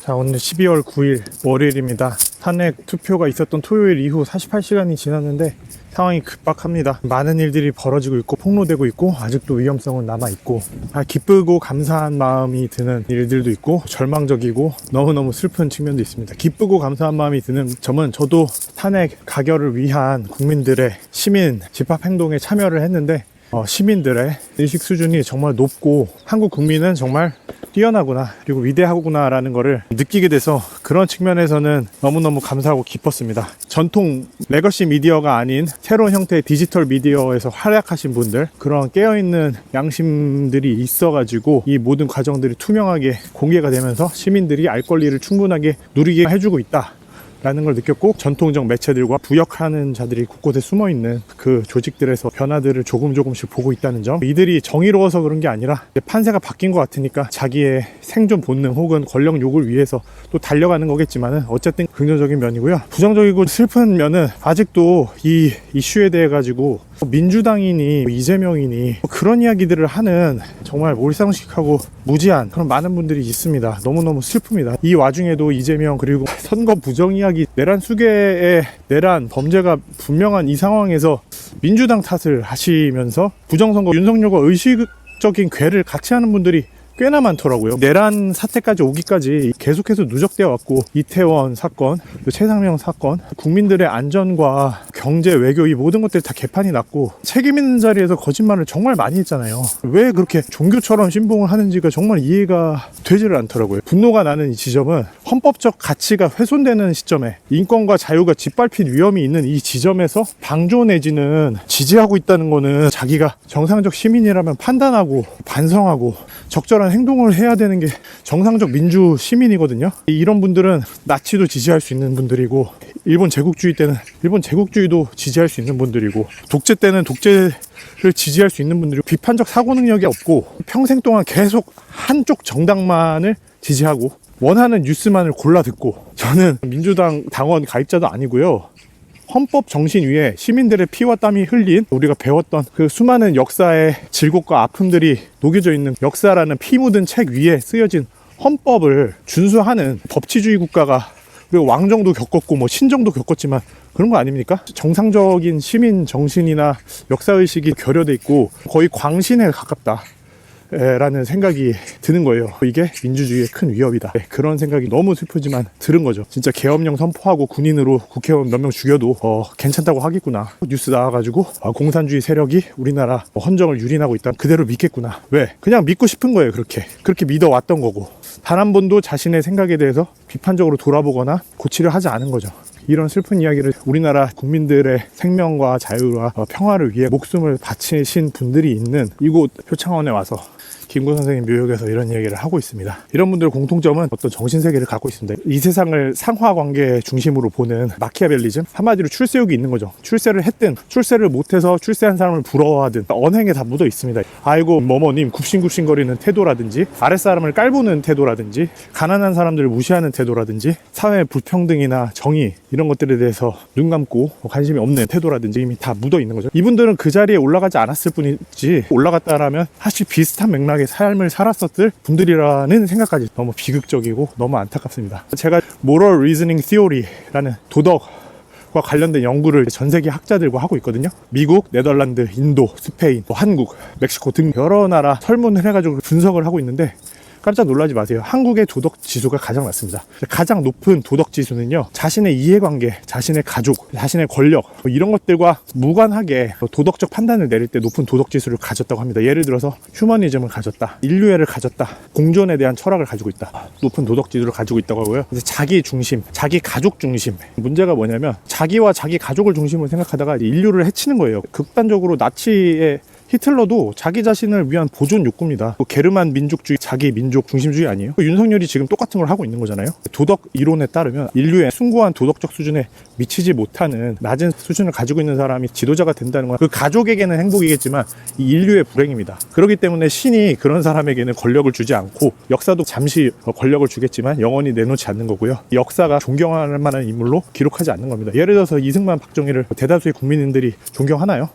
자, 오늘 12월 9일 월요일입니다. 탄핵 투표가 있었던 토요일 이후 48시간이 지났는데 상황이 급박합니다. 많은 일들이 벌어지고 있고 폭로되고 있고 아직도 위험성은 남아있고 기쁘고 감사한 마음이 드는 일들도 있고 절망적이고 너무너무 슬픈 측면도 있습니다. 기쁘고 감사한 마음이 드는 점은 저도 탄핵 가결을 위한 국민들의 시민 집합행동에 참여를 했는데 시민들의 의식 수준이 정말 높고 한국 국민은 정말 뛰어나구나 그리고 위대하구나 라는 거를 느끼게 돼서 그런 측면에서는 너무너무 감사하고 기뻤습니다. 전통 레거시 미디어가 아닌 새로운 형태의 디지털 미디어에서 활약하신 분들, 그런 깨어있는 양심들이 있어가지고 이 모든 과정들이 투명하게 공개가 되면서 시민들이 알 권리를 충분하게 누리게 해주고 있다 라는 걸 느꼈고, 전통적 매체들과 부역하는 자들이 곳곳에 숨어있는 그 조직들에서 변화들을 조금씩 보고 있다는 점, 이들이 정의로워서 그런 게 아니라 판세가 바뀐 것 같으니까 자기의 생존 본능 혹은 권력 욕을 위해서 또 달려가는 거겠지만은 어쨌든 긍정적인 면이고요. 부정적이고 슬픈 면은 아직도 이 이슈에 대해 가지고 민주당이니 이재명이니 그런 이야기들을 하는 정말 몰상식하고 무지한 그런 많은 분들이 있습니다. 너무너무 슬픕니다. 이 와중에도 이재명 그리고 선거 부정 이야기, 내란 수개의 내란 범죄가 분명한 이 상황에서 민주당 탓을 하시면서 부정선거 윤석열과 의식적인 궤를 같이 하는 분들이 꽤나 많더라고요. 내란 사태까지 오기까지 계속해서 누적되어 왔고, 이태원 사건, 최상명 사건, 국민들의 안전과 경제, 외교 이 모든 것들이 다 개판이 났고 책임 있는 자리에서 거짓말을 정말 많이 했잖아요. 왜 그렇게 종교처럼 신봉을 하는지가 정말 이해가 되지를 않더라고요. 분노가 나는 이 지점은 헌법적 가치가 훼손되는 시점에, 인권과 자유가 짓밟힐 위험이 있는 이 지점에서 방조 내지는 지지하고 있다는 거는 자기가 정상적 시민이라면 판단하고 반성하고 적절한 행동을 해야 되는 게 정상적 민주 시민이거든요. 이런 분들은 나치도 지지할 수 있는 분들이고, 일본 제국주의 때는 일본 제국주의도 지지할 수 있는 분들이고, 독재 때는 독재를 지지할 수 있는 분들이고, 비판적 사고 능력이 없고 평생 동안 계속 한쪽 정당만을 지지하고 원하는 뉴스만을 골라 듣고, 저는 민주당 당원 가입자도 아니고요. 헌법 정신 위에 시민들의 피와 땀이 흘린, 우리가 배웠던 그 수많은 역사의 질곡과 아픔들이 녹여져 있는 역사라는 피 묻은 책 위에 쓰여진 헌법을 준수하는 법치주의 국가가, 그리고 왕정도 겪었고 뭐 신정도 겪었지만 그런 거 아닙니까? 정상적인 시민 정신이나 역사의식이 결여돼 있고 거의 광신에 가깝다 라는 생각이 드는 거예요. 이게 민주주의의 큰 위협이다. 그런 생각이 너무 슬프지만 들은 거죠. 진짜 계엄령 선포하고 군인으로 국회의원 몇 명 죽여도 괜찮다고 하겠구나. 뉴스 나와가지고 공산주의 세력이 우리나라 헌정을 유린하고 있다, 그대로 믿겠구나. 왜? 그냥 믿고 싶은 거예요. 그렇게 믿어왔던 거고, 단 한 번도 자신의 생각에 대해서 비판적으로 돌아보거나 고치려 하지 않은 거죠. 이런 슬픈 이야기를, 우리나라 국민들의 생명과 자유와 평화를 위해 목숨을 바치신 분들이 있는 이곳 표창원에 와서 김구 선생님 묘역에서 이런 얘기를 하고 있습니다. 이런 분들의 공통점은 어떤 정신세계를 갖고 있습니다. 이 세상을 상하관계 중심으로 보는 마키아벨리즘, 한마디로 출세욕이 있는 거죠. 출세를 했든 출세를 못해서 출세한 사람을 부러워하든 언행에 다 묻어 있습니다. 아이고 뭐뭐님 굽신굽신거리는 태도라든지, 아랫사람을 깔보는 태도라든지, 가난한 사람들을 무시하는 태도라든지, 사회 불평등이나 정의 이런 것들에 대해서 눈 감고 관심이 없는 태도라든지 이미 다 묻어 있는 거죠. 이분들은 그 자리에 올라가지 않았을 뿐이지, 올라갔다라면 사실 비슷한 맥락의 삶을 살았었을 분들이라는 생각까지 너무 비극적이고 너무 안타깝습니다. 제가 Moral Reasoning Theory라는 도덕과 관련된 연구를 전 세계 학자들과 하고 있거든요. 미국, 네덜란드, 인도, 스페인, 한국, 멕시코 등 여러 나라 설문을 해가지고 분석을 하고 있는데, 깜짝 놀라지 마세요. 한국의 도덕 지수가 가장 낮습니다. 가장 높은 도덕 지수는요, 자신의 이해관계, 자신의 가족, 자신의 권력 이런 것들과 무관하게 도덕적 판단을 내릴 때 높은 도덕 지수를 가졌다고 합니다. 예를 들어서 휴머니즘을 가졌다, 인류애를 가졌다, 공존에 대한 철학을 가지고 있다, 높은 도덕 지수를 가지고 있다고 하고요. 이제 자기 중심, 자기 가족 중심. 문제가 뭐냐면 자기와 자기 가족을 중심으로 생각하다가 인류를 해치는 거예요. 극단적으로 나치의 히틀러도 자기 자신을 위한 보존 욕구입니다. 게르만 민족주의, 자기 민족 중심주의 아니에요? 윤석열이 지금 똑같은 걸 하고 있는 거잖아요. 도덕 이론에 따르면 인류의 숭고한 도덕적 수준에 미치지 못하는 낮은 수준을 가지고 있는 사람이 지도자가 된다는 건 그 가족에게는 행복이겠지만 이 인류의 불행입니다. 그렇기 때문에 신이 그런 사람에게는 권력을 주지 않고, 역사도 잠시 권력을 주겠지만 영원히 내놓지 않는 거고요. 역사가 존경할 만한 인물로 기록하지 않는 겁니다. 예를 들어서 이승만, 박정희를 대다수의 국민들이 존경하나요?